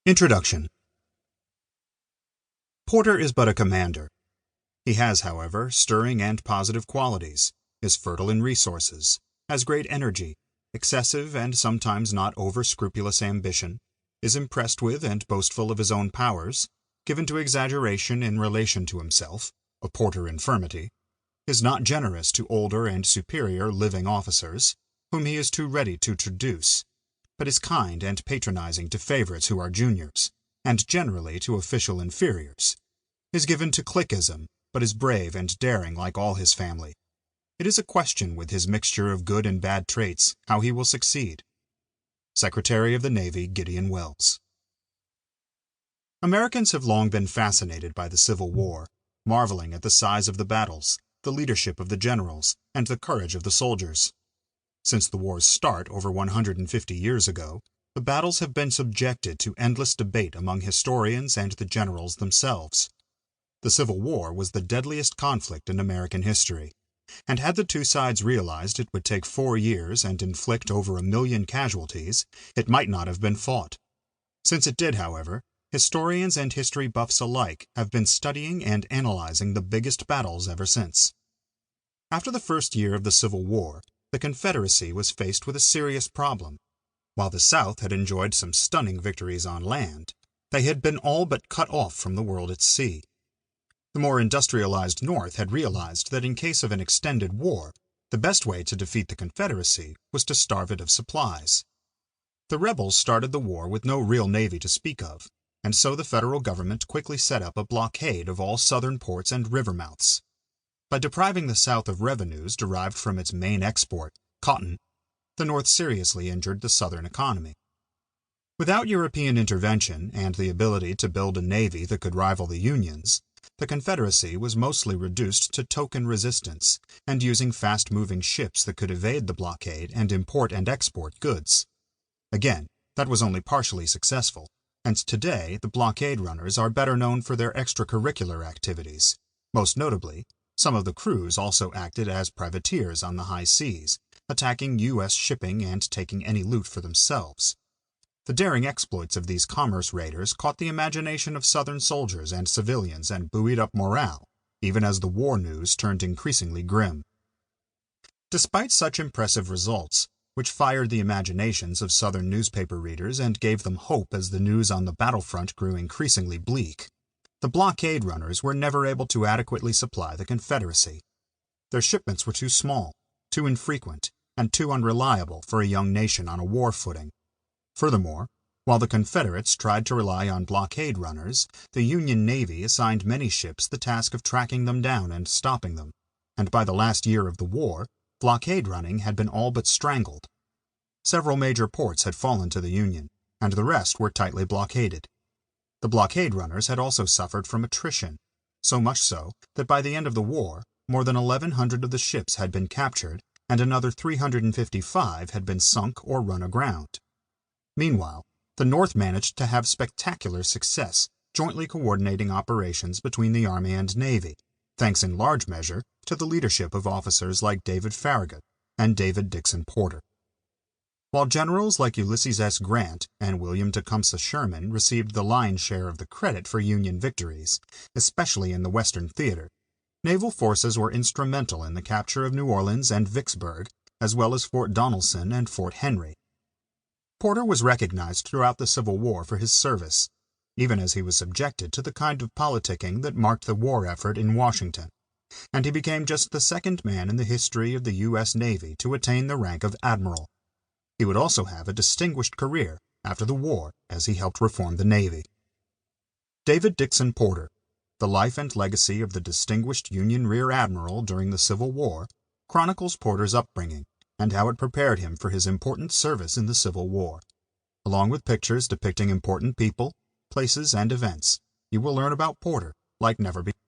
Introduction. Porter is but a commander. He has, however, stirring and positive qualities, is fertile in resources, has great energy, excessive and sometimes not over-scrupulous ambition, is impressed with and boastful of his own powers, given to exaggeration in relation to himself, a Porter infirmity, is not generous to older and superior living officers, whom he is too ready to traduce, but is kind and patronizing to favorites who are juniors, and generally to official inferiors, is given to cliquism, but is brave and daring like all his family. It is a question with his mixture of good and bad traits how he will succeed. Secretary of the Navy Gideon Welles. Americans have long been fascinated by the Civil War, marveling at the size of the battles, the leadership of the generals, and the courage of the soldiers. Since the war's start over 150 years ago, the battles have been subjected to endless debate among historians and the generals themselves. The Civil War was the deadliest conflict in American history, and had the two sides realized it would take 4 years and inflict over 1 million casualties, it might not have been fought. Since it did, however, historians and history buffs alike have been studying and analyzing the biggest battles ever since. After the first year of the Civil War, the Confederacy was faced with a serious problem. While the South had enjoyed some stunning victories on land, they had been all but cut off from the world at sea. The more industrialized North had realized that in case of an extended war, the best way to defeat the Confederacy was to starve it of supplies. The rebels started the war with no real navy to speak of, and so the federal government quickly set up a blockade of all southern ports and river mouths. By depriving the South of revenues derived from its main export, cotton, the North seriously injured the Southern economy. Without European intervention and the ability to build a navy that could rival the Union's, the Confederacy was mostly reduced to token resistance and using fast-moving ships that could evade the blockade and import and export goods. Again, that was only partially successful, and today the blockade runners are better known for their extracurricular activities. Most notably, some of the crews also acted as privateers on the high seas, attacking U.S. shipping and taking any loot for themselves. The daring exploits of these commerce raiders caught the imagination of Southern soldiers and civilians and buoyed up morale, even as the war news turned increasingly grim. Despite such impressive results, which fired the imaginations of Southern newspaper readers and gave them hope as the news on the battlefront grew increasingly bleak, the blockade runners were never able to adequately supply the Confederacy. Their shipments were too small, too infrequent, and too unreliable for a young nation on a war footing. Furthermore, while the Confederates tried to rely on blockade runners, the Union Navy assigned many ships the task of tracking them down and stopping them, and by the last year of the war, blockade running had been all but strangled. Several major ports had fallen to the Union, and the rest were tightly blockaded. The blockade runners had also suffered from attrition, so much so that by the end of the war, more than 1,100 of the ships had been captured, and another 355 had been sunk or run aground. Meanwhile, the North managed to have spectacular success jointly coordinating operations between the Army and Navy, thanks in large measure to the leadership of officers like David Farragut and David Dixon Porter. While generals like Ulysses S. Grant and William Tecumseh Sherman received the lion's share of the credit for Union victories, especially in the Western theater, naval forces were instrumental in the capture of New Orleans and Vicksburg, as well as Fort Donelson and Fort Henry. Porter was recognized throughout the Civil War for his service, even as he was subjected to the kind of politicking that marked the war effort in Washington, and he became just the second man in the history of the U.S. Navy to attain the rank of Admiral. He would also have a distinguished career after the war as he helped reform the Navy. David Dixon Porter, the life and legacy of the distinguished Union Rear Admiral during the Civil War, chronicles Porter's upbringing and how it prepared him for his important service in the Civil War. Along with pictures depicting important people, places, and events, you will learn about Porter like never before.